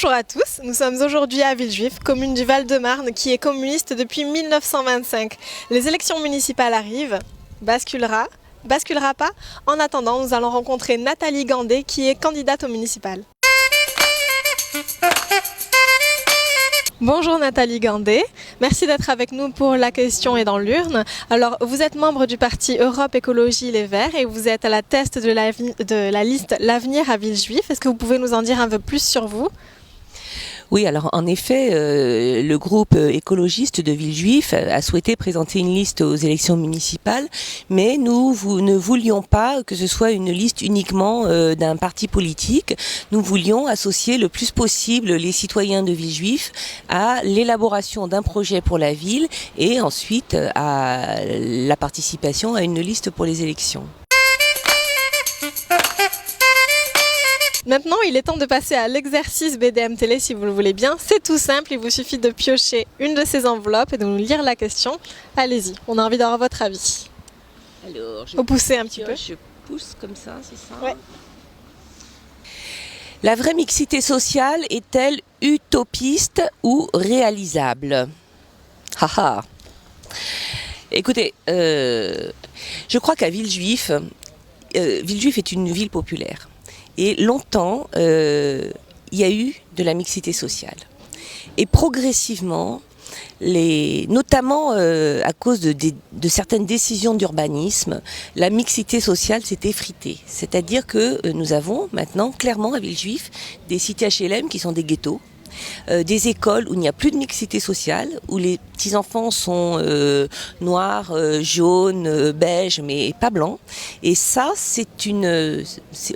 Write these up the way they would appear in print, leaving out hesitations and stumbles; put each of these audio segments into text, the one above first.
Bonjour à tous, nous sommes aujourd'hui à Villejuif, commune du Val-de-Marne qui est communiste depuis 1925. Les élections municipales arrivent, basculera pas. En attendant, nous allons rencontrer Nathalie Gandé qui est candidate au municipal. Bonjour Nathalie Gandé, merci d'être avec nous pour la question et dans l'urne. Alors vous êtes membre du parti Europe Écologie Les Verts et vous êtes à la tête de la liste L'Avenir à Villejuif. Est-ce que vous pouvez nous en dire un peu plus sur vous ? Oui, alors en effet, le groupe écologiste de Villejuif a souhaité présenter une liste aux élections municipales, mais nous ne voulions pas que ce soit une liste uniquement d'un parti politique. Nous voulions associer le plus possible les citoyens de Villejuif à l'élaboration d'un projet pour la ville et ensuite à la participation à une liste pour les élections. Maintenant, il est temps de passer à l'exercice BDM Télé si vous le voulez bien. C'est tout simple, il vous suffit de piocher une de ces enveloppes et de nous lire la question. Allez-y, on a envie d'avoir votre avis. Alors, vous poussez un petit peu. Je pousse comme ça, c'est ça ? Ouais. La vraie mixité sociale est-elle utopiste ou réalisable ? Haha. Écoutez, je crois qu'à Villejuif, Villejuif est une ville populaire. Et longtemps, il y a eu de la mixité sociale. Et progressivement, notamment à cause de certaines décisions d'urbanisme, la mixité sociale s'est effritée. C'est-à-dire que nous avons maintenant clairement à Villejuif des cités HLM qui sont des ghettos. Des écoles où il n'y a plus de mixité sociale, où les petits-enfants sont noirs, jaunes, beiges, mais pas blancs. Et ça,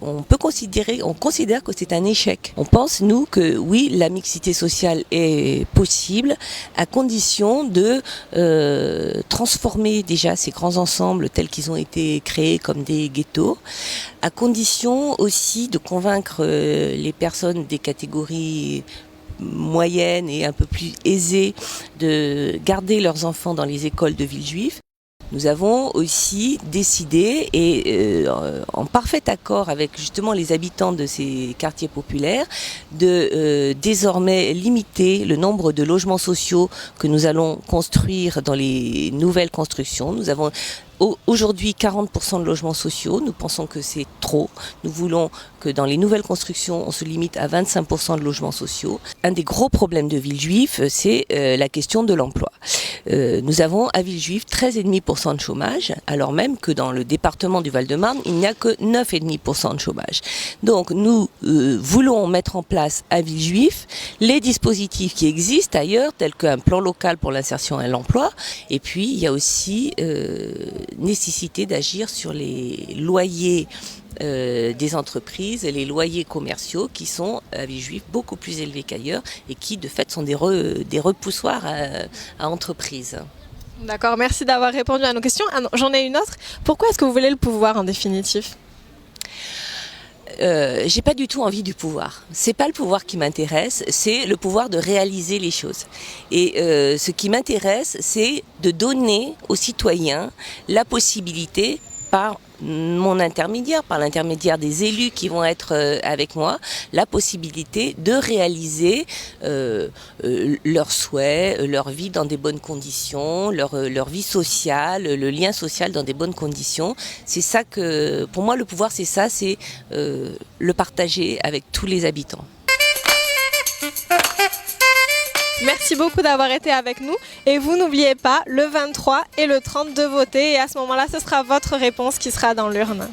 on considère que c'est un échec. On pense, nous, que oui, la mixité sociale est possible, à condition de transformer déjà ces grands ensembles tels qu'ils ont été créés comme des ghettos, à condition aussi de convaincre les personnes des catégories moyennes et un peu plus aisées de garder leurs enfants dans les écoles de Villejuif. Nous avons aussi décidé, et en parfait accord avec justement les habitants de ces quartiers populaires, de désormais limiter le nombre de logements sociaux que nous allons construire dans les nouvelles constructions. Nous avons aujourd'hui 40% de logements sociaux, nous pensons que c'est trop. Nous voulons que dans les nouvelles constructions, on se limite à 25% de logements sociaux. Un des gros problèmes de Villejuif, c'est la question de l'emploi. Nous avons à Villejuif 13,5% de chômage, alors même que dans le département du Val-de-Marne, il n'y a que 9,5% de chômage. Donc nous voulons mettre en place à Villejuif les dispositifs qui existent ailleurs, tels qu'un plan local pour l'insertion et l'emploi. Et puis il y a aussi nécessité d'agir sur les loyers des entreprises et les loyers commerciaux qui sont à Villejuif beaucoup plus élevés qu'ailleurs et qui de fait sont des repoussoirs à entreprises. D'accord, merci d'avoir répondu à nos questions. J'en ai une autre. Pourquoi est-ce que vous voulez le pouvoir en définitif ? J'ai pas du tout envie du pouvoir. C'est pas le pouvoir qui m'intéresse, c'est le pouvoir de réaliser les choses. Et ce qui m'intéresse, c'est de donner aux citoyens la possibilité, par mon intermédiaire, par l'intermédiaire des élus qui vont être avec moi, la possibilité de réaliser leurs souhaits, leur vie dans des bonnes conditions, leur vie sociale, le lien social dans des bonnes conditions. C'est ça que, pour moi, le pouvoir, c'est ça, c'est le partager avec tous les habitants. Merci beaucoup d'avoir été avec nous et vous n'oubliez pas le 23 et le 30 de voter et à ce moment-là ce sera votre réponse qui sera dans l'urne.